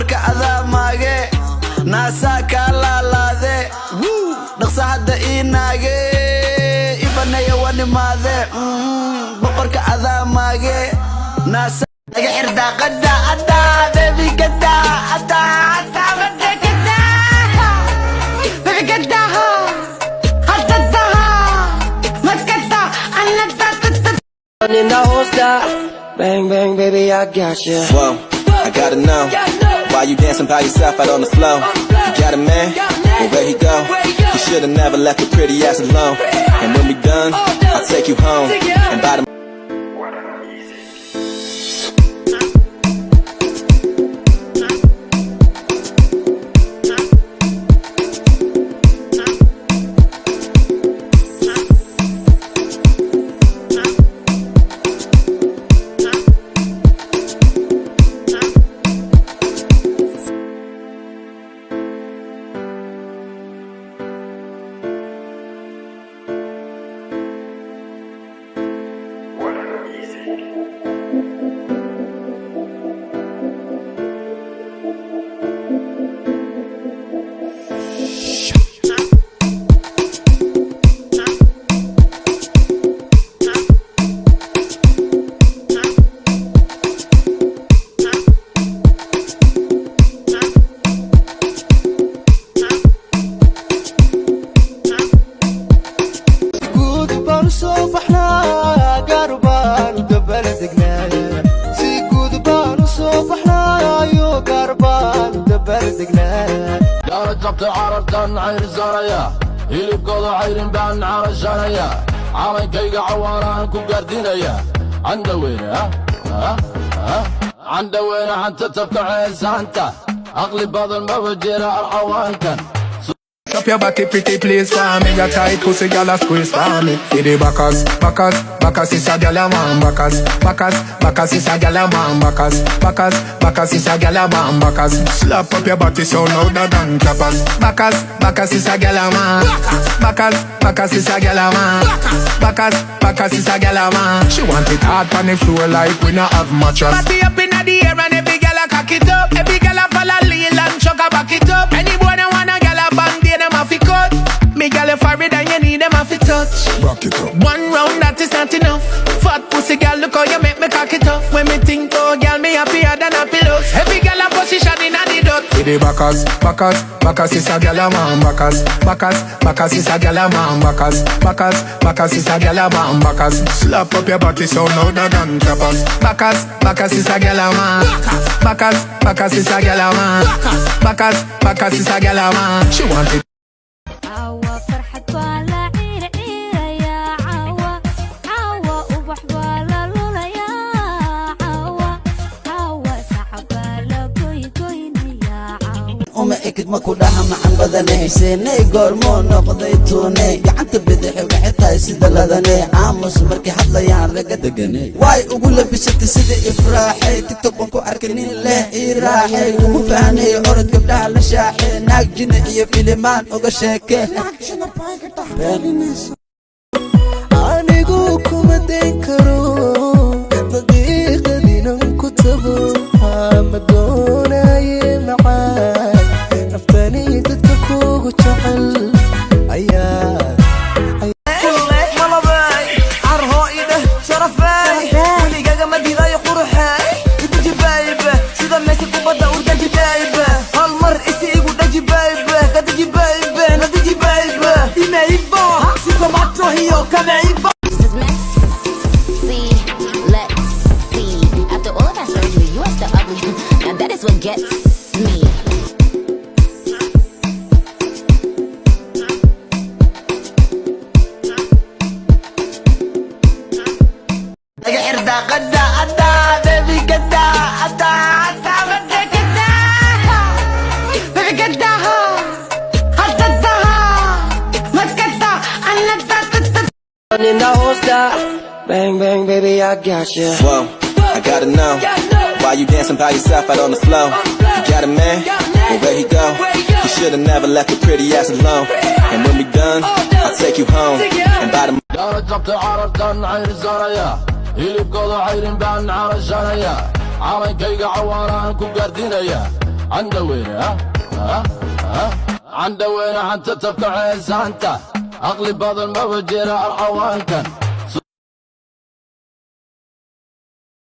boqorka adaamaage naasaa kaa laalaade dhaqsa hadda iinaage ibanaya wanimaade boqorka adaamaage naasaa laga xirdaa qadda addaa baby gadda addaa in the holster, bang bang baby I got you. Whoa, I gotta know why you dancing by yourself out on the floor. You got a man? Well, where he go? You should've never left your pretty ass alone. And when we done, I'll take you home and buy the عرضاً عير الزرايا اللي بقوض عيرين بان عار الجرايا عامين كيقا عواران كو قاردينيا عند وين عند وين انت تبقى عيسى انت اغلب بعض الموجيرة العوان كان Up your body pretty please for me. Your tight pussy girl a squeeze for me. Hit the backers is a girl a man backers is a girl a man backers is a girl a man backers. Slap up your body so louder than clappers. Backers is a girl a man backers is a girl a man backers is a girl a man. She want it hard on the floor like we not have mattress. Body up inna the air and every girl a cock it up. Every girl a follow lean and chuck a back it up. Any boy that wanna girl a band them have to cut. Me girl you for it and you need them have to touch. Rock it up. One round that is not enough. Fat pussy girl look how you make me cock it off. When me think oh girl me happier than a pillow. Every girl a position in a the dot. With the backers is a girl a man backers is a girl a man backers is a girl a man backers. Slap up your body so louder than clappers. Backers is a girl a man backers is a girl a man backers is a girl a man. She want it. وما اكد ما كلها معن بدني سيني قرمو نقضي توني قعدت بدحي وحيطاي سيدا لدني عاموس مركي حد ليان رقا دقني واي اقول لبشت سيدي افراحي تيك توك بانكو عركنين له ايراحي ومفاني عرض قبلها لشاحي ناك جني ايه فيلمان اوغا شاكي anigu kuma dayn karo daqiiqad inaan ku tago ma doonaye macaan naftani dadka kugu jecel ayaa malabay arho ida sharafay weligaga madiidayo quruxay igu jibayba sida meesha kubadda urda jibayba hal mar isi igu dhajibayba kada jibayba nadi jibayba imayba si tomato hiyo kamayba. What gets me? laga xirdaa qadda addaa baby gadda addaa baby gadda in the holster, bang bang baby I got you. Whoa, I gotta know why you dancing by yourself out on the floor. You got a man? Well, where he go? You should've never left your pretty ass alone. And when we done, I'll take you home and buy the جبت عرضاً عير الزرايا اللي بقوض عيرين بان عار الجرايا عامين كيقا عواران كو قاردينيا عند وين عند وين انت تبقى عيسى انت اغلب بعض المفجر العوان كان